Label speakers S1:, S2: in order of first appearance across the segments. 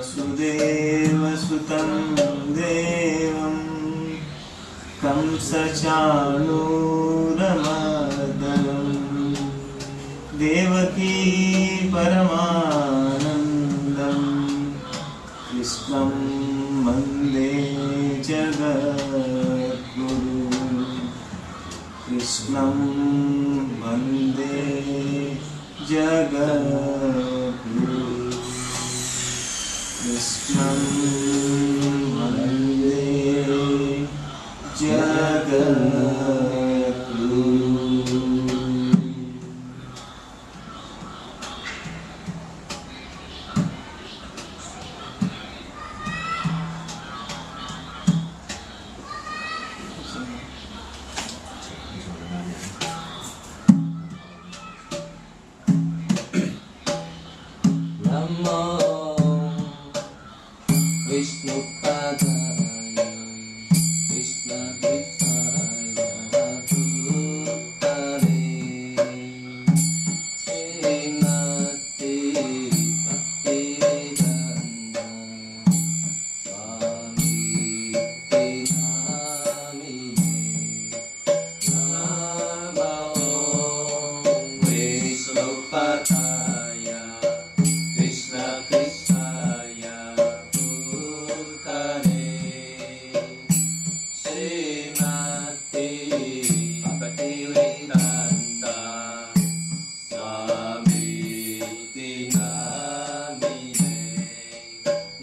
S1: वसुदेवसुतं देवं कंसचाणूरमर्दनं देवकी परमानन्दं कृष्णं वन्दे जगद्गुरुं कृष्णं वन्दे जगद्गुरुं कृष्णं वन्दे जगद्गुरुं।
S2: नमो विष्णुपादाय कृष्णकृष्णाय भूतले श्रीमते भक्तिवेदान्त स्वामीते नामिने नमो विष्णुपादाय कृष्ण कृष्णाय भूतले श्रीमते भक्तिवेदान्त स्वामीति नामिने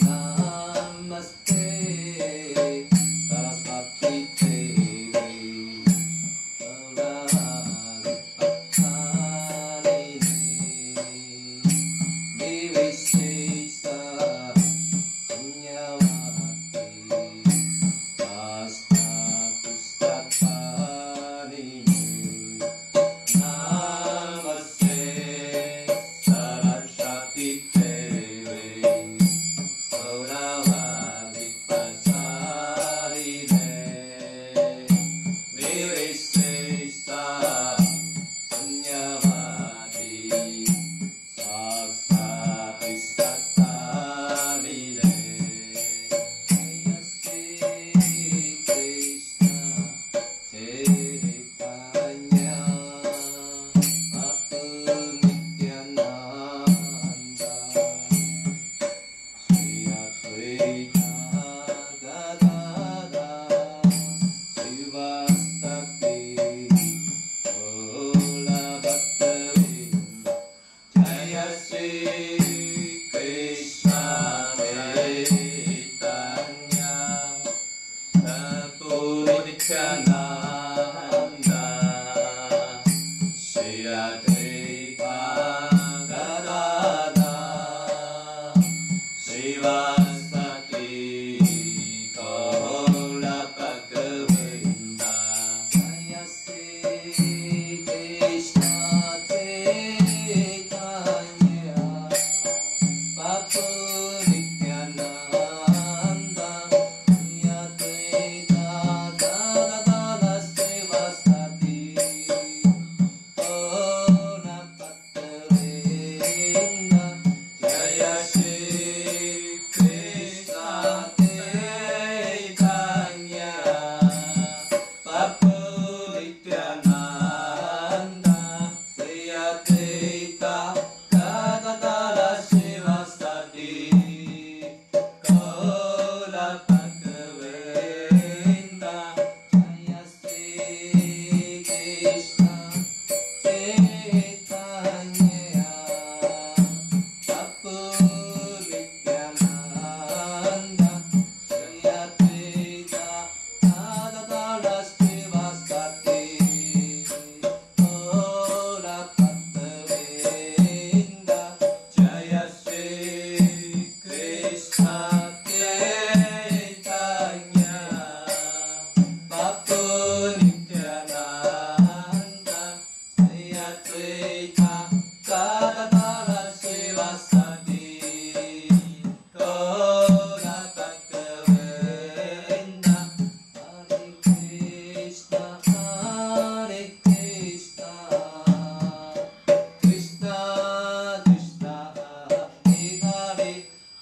S2: नमस्ते सरस्वती देवी गौरवाणि विविशेषा पुण्यवती पास्तापुस्तकानिने नमस्ते सरस्वती देवी गौरवाणि विविशेषा पुण्यवती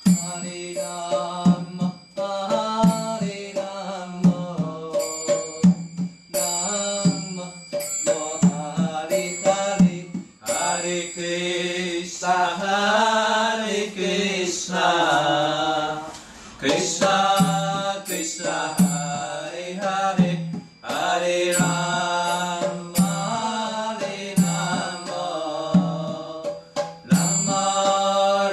S2: Hare Krishna Krishna Hare Hare Hare Rama Hare Rama Rama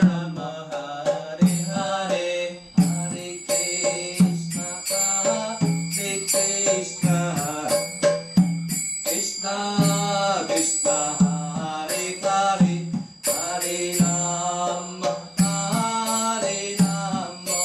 S2: Rama Hare Hare Hare Krishna Krishna Krishna Krishna Hare Hare Hare Rama Hare Rama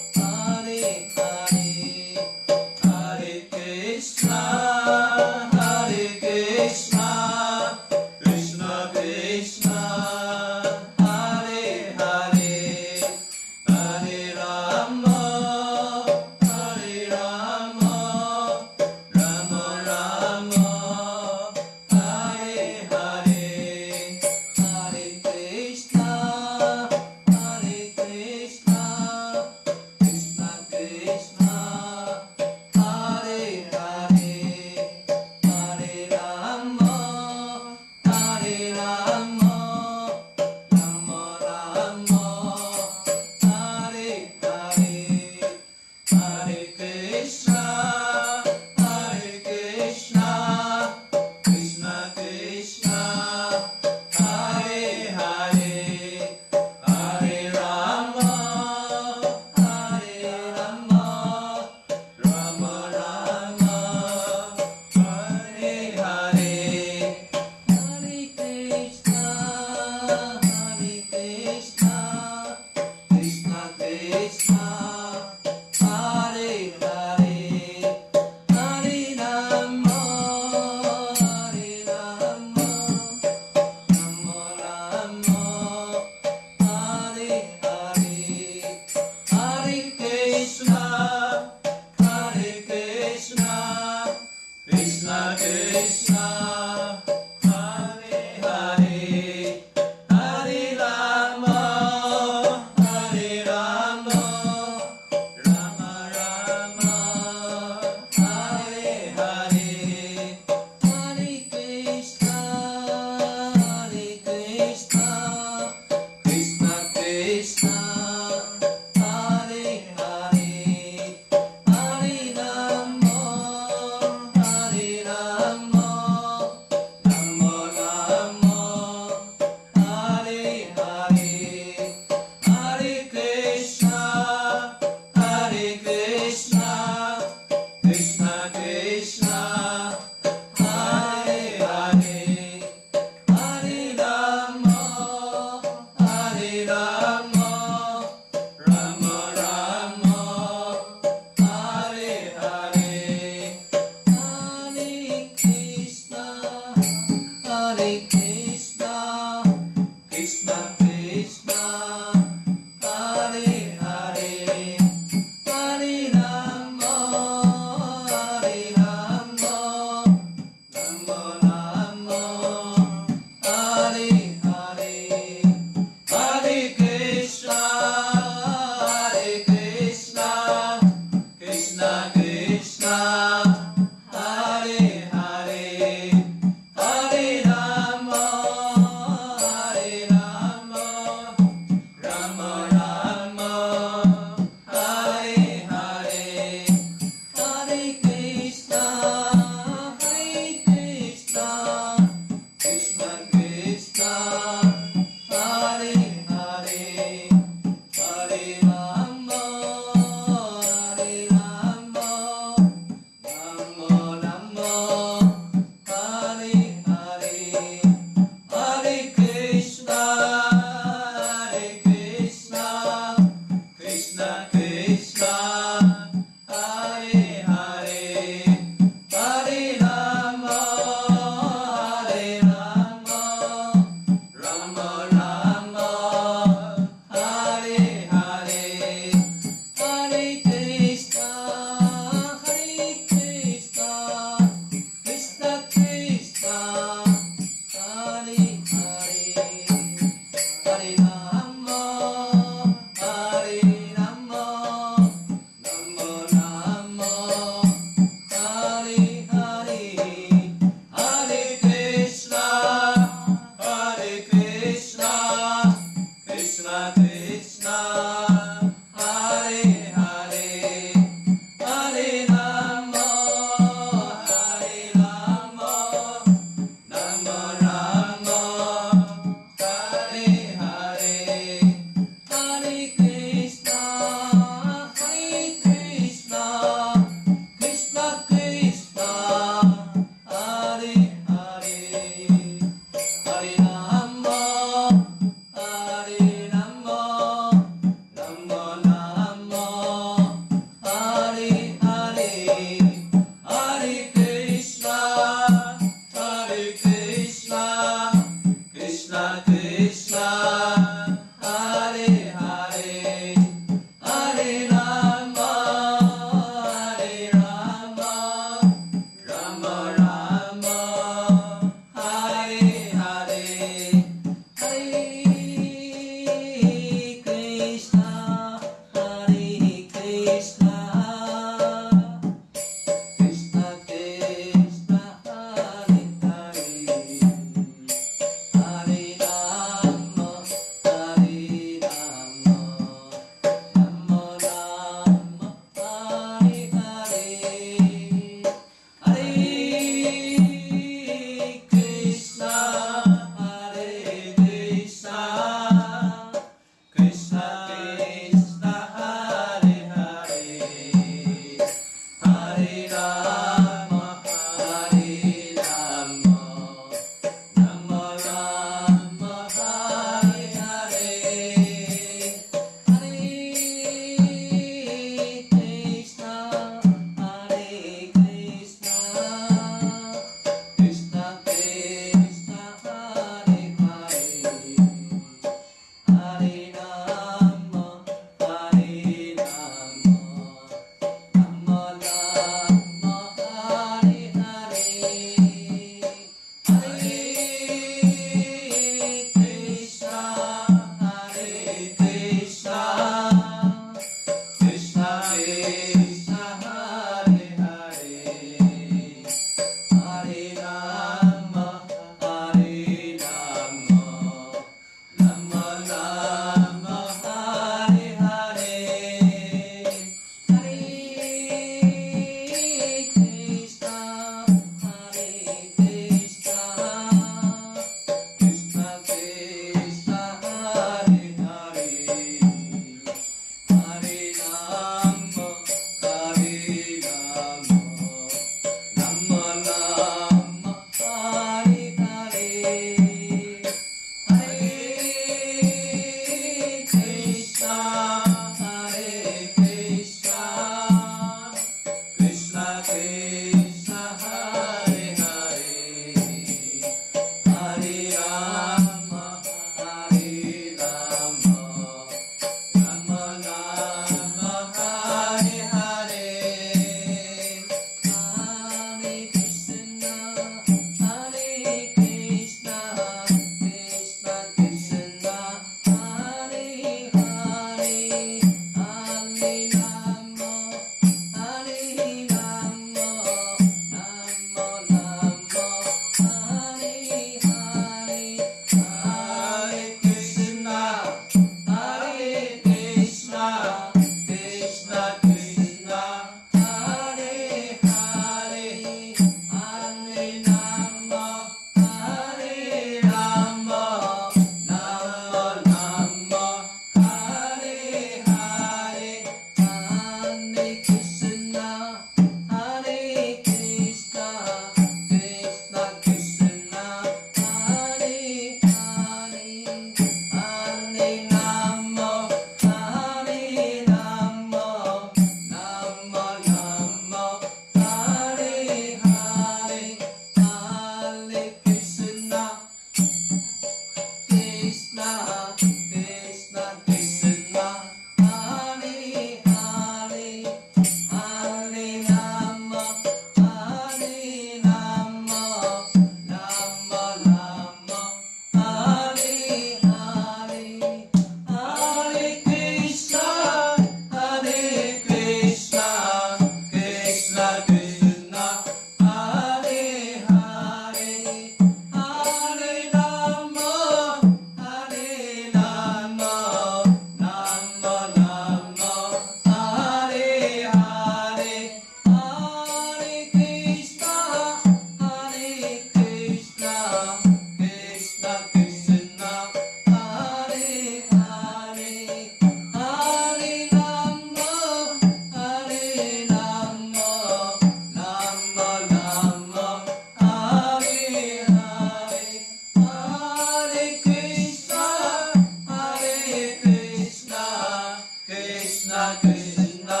S2: Krishna Krishna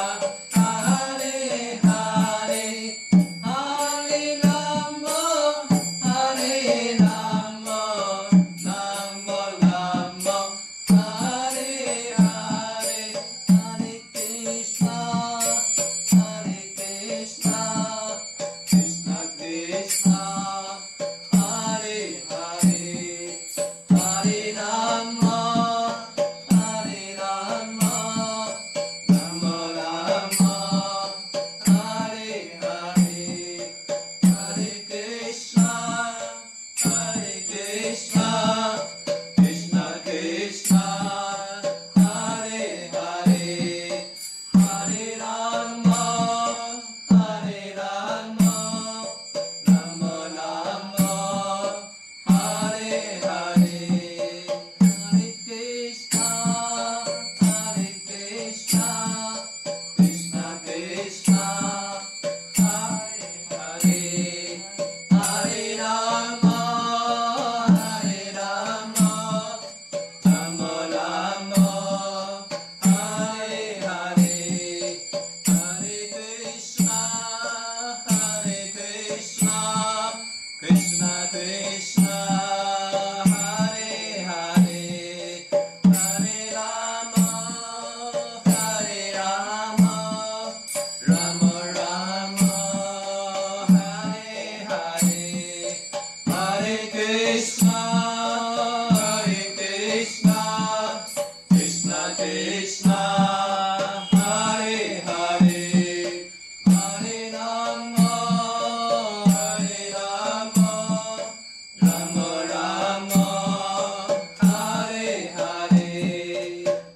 S2: Hare Hare Hare Rama Hare Rama Rama Rama Hare Hare Hare Krishna Krishna Krishna Hare Hare Hare Rama Hare Rama Rama Rama Hare Hare Hare Krishna Krishna Krishna Hare Hare Hare Rama Hare Rama Rama Rama Hare Hare Hare Krishna Krishna Krishna Hare Hare Hare Rama Hare Rama Rama Rama Hare Hare Hare Krishna Krishna Krishna Hare Hare Hare Rama Hare Rama Rama Rama Hare Hare Hare Krishna Krishna Krishna Hare Hare Hare Rama Hare Rama Rama Rama Hare Hare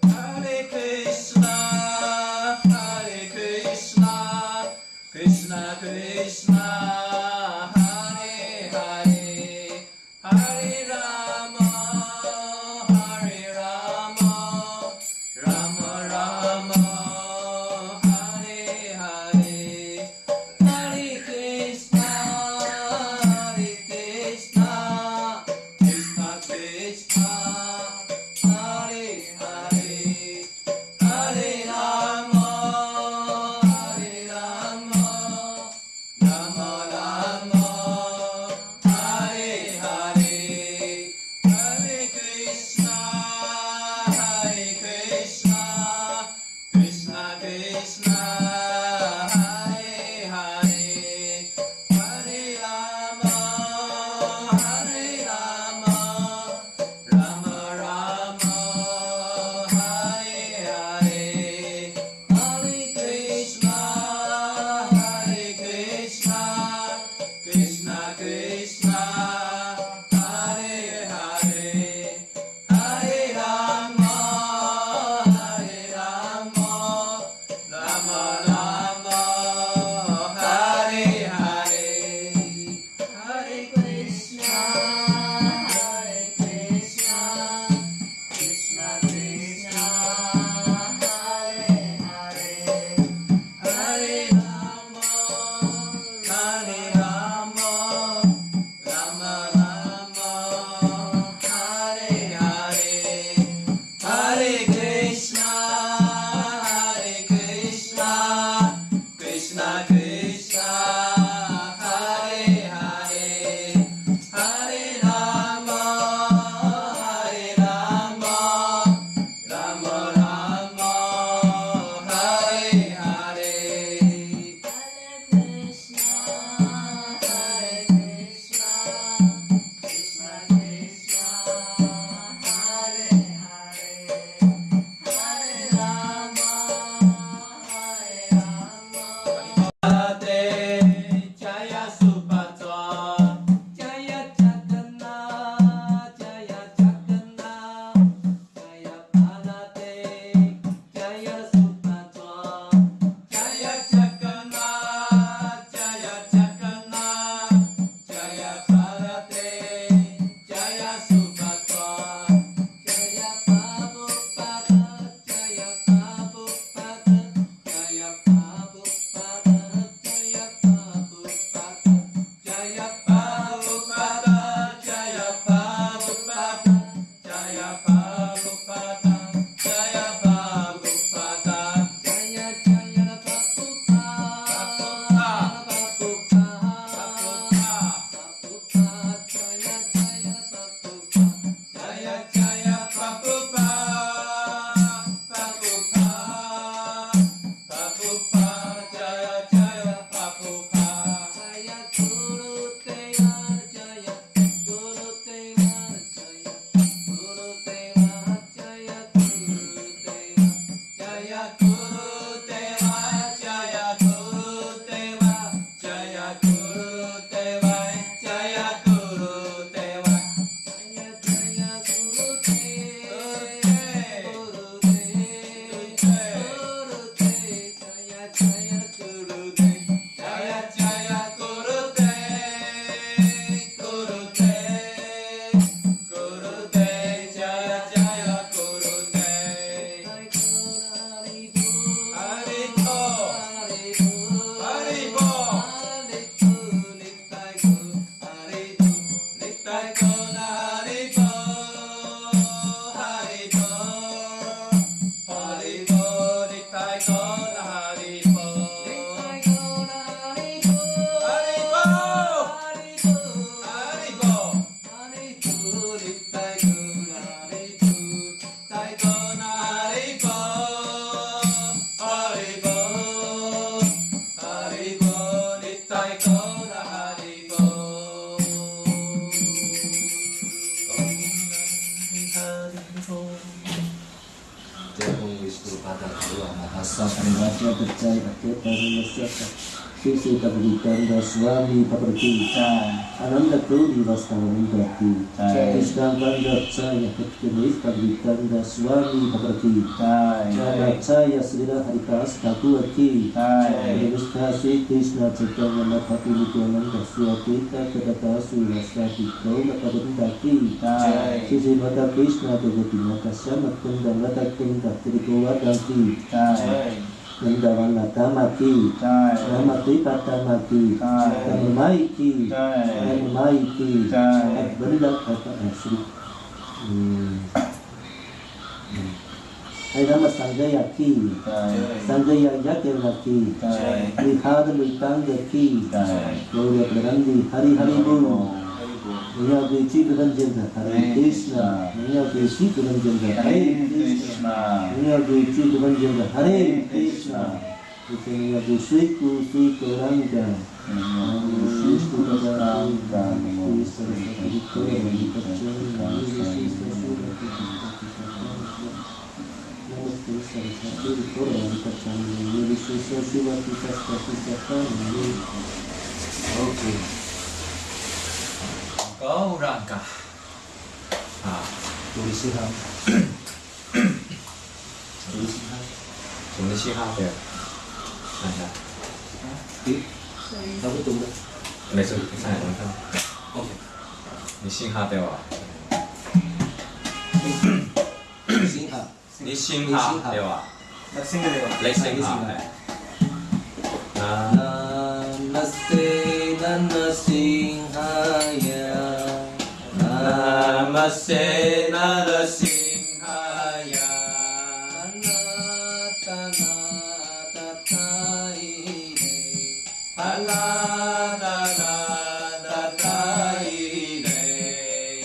S2: Hare Krishna Krishna Krishna Hare Hare Hare Rama Hare Rama Rama Rama Hare Hare Hare Krishna Krishna Krishna Hare Hare Hare Rama Hare Rama Rama Rama Hare Hare Hare Krishna
S3: Sisi Pagditanda Swami Paprati Ananda Kudi Vastavanandati Krishna Pandacaya Ketkenis Pagditanda Swami Paprati Jadacaya Srila Haritas Tatuati Krishna Sri Krishna Chaitanya Madhati Nityananda Swatita Kedata Surasati Kaula Padandati Sisi Mata Krishna Devati Mata Samatunda Mata Kenda Trikowadati Nandawana Tamaki, Namati Patamaki, Namaiki, Namaiki, Benda kata asli. Hai nama Sanjaya Ki, Sanjaya Yakelaki, Lihad Luitanga Ki, Gloria Berandi, Hari Hari Buru. Niya Beci Beranjanda, Hare Krishna, Niya Beci Beranjanda, Hare Krishna, Niya Beci Beranjanda, Hare Krishna. Itu Niya Beci Kusi Kerangga, Beci Kerangga, Beci
S2: Okay. Gauranga.
S3: Tulisiham. Tulisiham.
S2: 什么信号的？看一下。
S3: Đâu có tung đâu.
S2: 没事，你看，我看。OK。你信号对吧？
S3: 信号。
S2: 你信号对吧？Let's
S1: sing it.
S2: 你信号。
S3: Namaste Narasimhaya
S2: Namaste Narasimhaya
S3: Anatana Tataire
S2: Anatana Tataire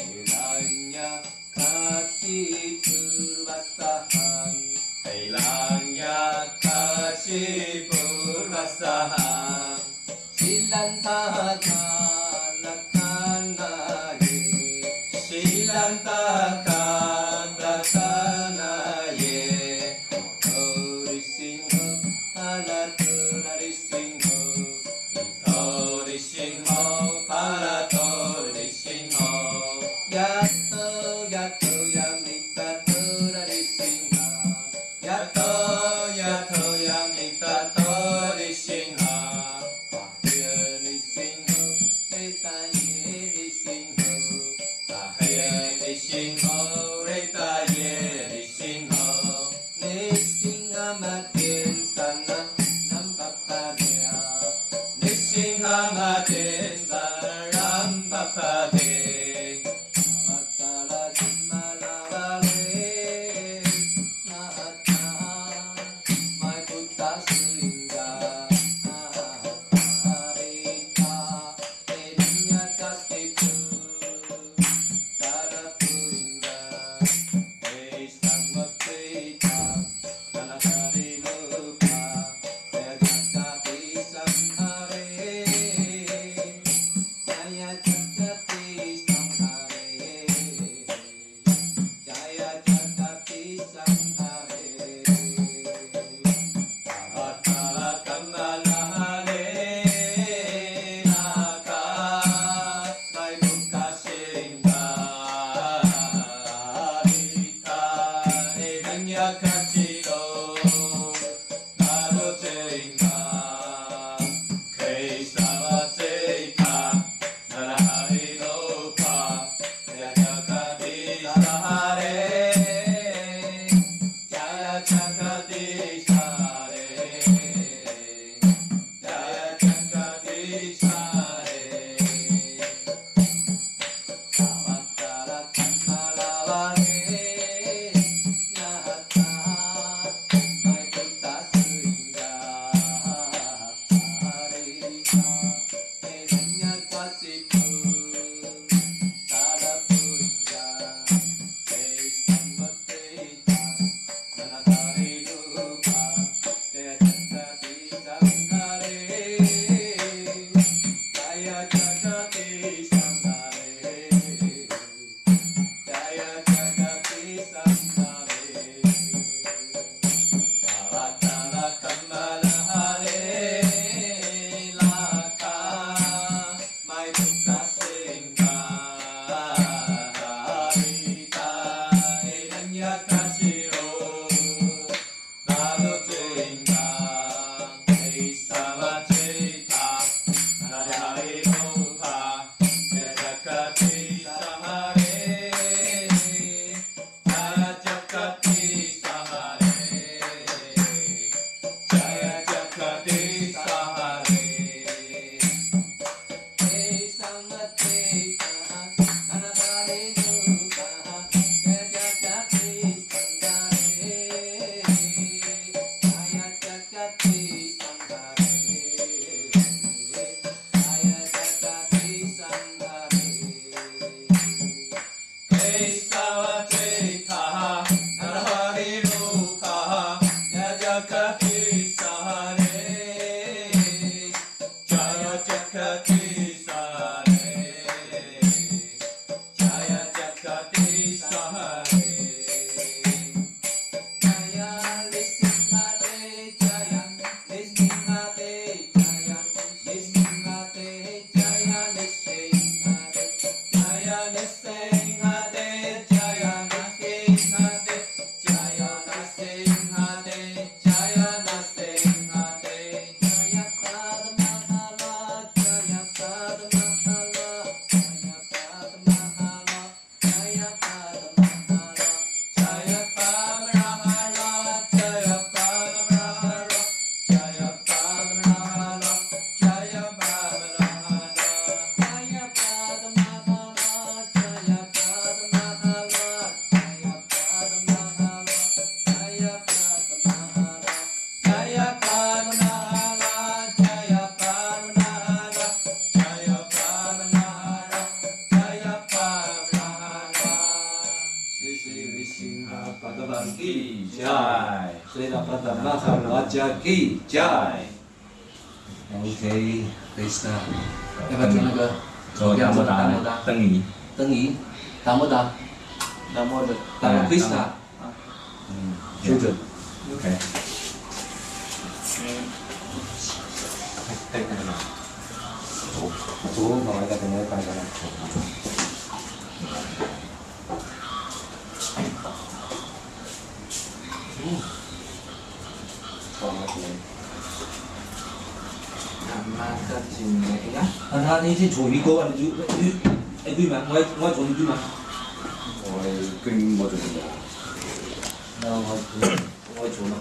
S3: Hiranya Kashipu Vasaham
S2: Hiranya Kashipu Vasaham
S3: Silantaka Nakanaye
S2: Silantaka Nakanaye
S3: Orisingho Alaturarisinho
S2: Orisingho Palatorisingho
S3: Yato Yato Yamitaturarisinha
S2: Yato Yato Yamitatorishingha
S3: Risingho Etaye Risingho
S2: Tahaye Risingho Retaye Risingho
S3: Nisingha Matin Sana Nampapadya
S2: Nisingha Mate Sarambapade
S3: Matala Jimalavale Nahata Mai Buddha Sringa Naharita Edinya Kasipu Tarapuringa Esamotita Nanakari Lupa Jagati Samhare Jaya Jagati Samhare Jaya Jagati Samhare
S4: Ki Jai. Okay, Krishna. Em bắt chuyện cơ.
S2: Rồi Nam Mô Đà, Tân Ý.
S4: Tân Ý. Nam Mô Đà.
S1: Nam Mô Đà.
S4: Nam Mô Krishna. Children.
S2: Okay. Take that now.
S3: Chú nói là cái này phải là
S4: Anh đi trên chùa đi cô anh chú anh đi mà ngoài chùa đi mà.
S2: Rồi kinh một chút nữa.
S4: Ngoài chùa mà.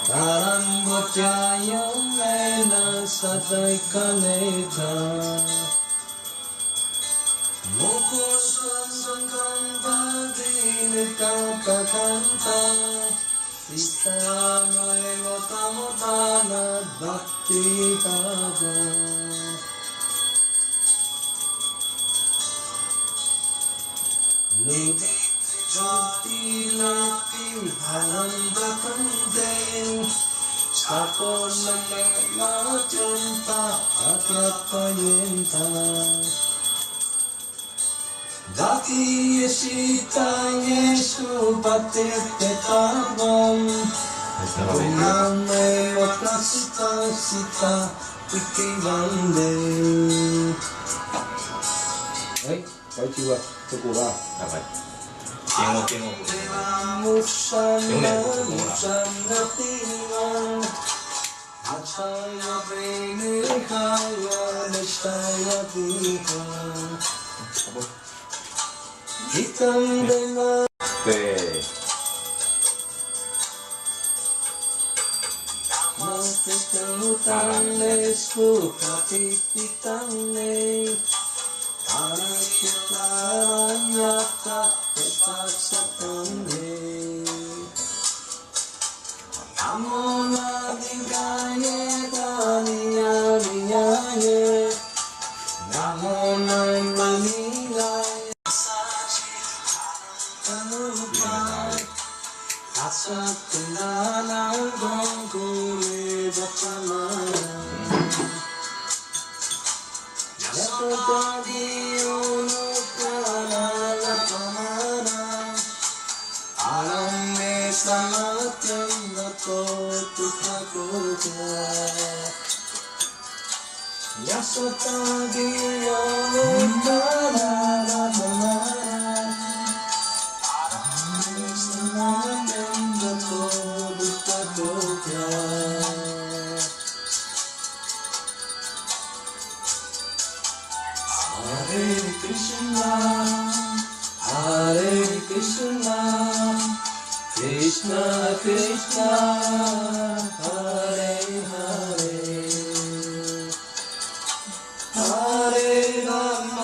S3: Tarangochayamena sataikaneta Mukusasangkampadinikatakanta Istamaevatamutana bhakti tada Jati lati halandakandeng Sapon nama cinta akyata yenta Dati yesita yesu patete tavam Kuname wakasita sita ikivande Đấy, có chưa? Cho cô vào
S2: Là vậy. Tiếng một.
S3: Musana musana tingan Achaya benihaya nishaya dihan Hitam dena
S2: Tê.
S3: Mastikang nesku katititang ne Arakitanyata epasatane Amona dingaye kaniyaniyaye Namona maniyaye Anupai Asatana gongkule bacamana Yatotadi unukana lapamana Alame samatyam nato tukhakuja Yasotadi unukana lapamana Alame samatyam nato tukhakuja Hare Krishna, Krishna Krishna, Hare Hare, Hare Rama.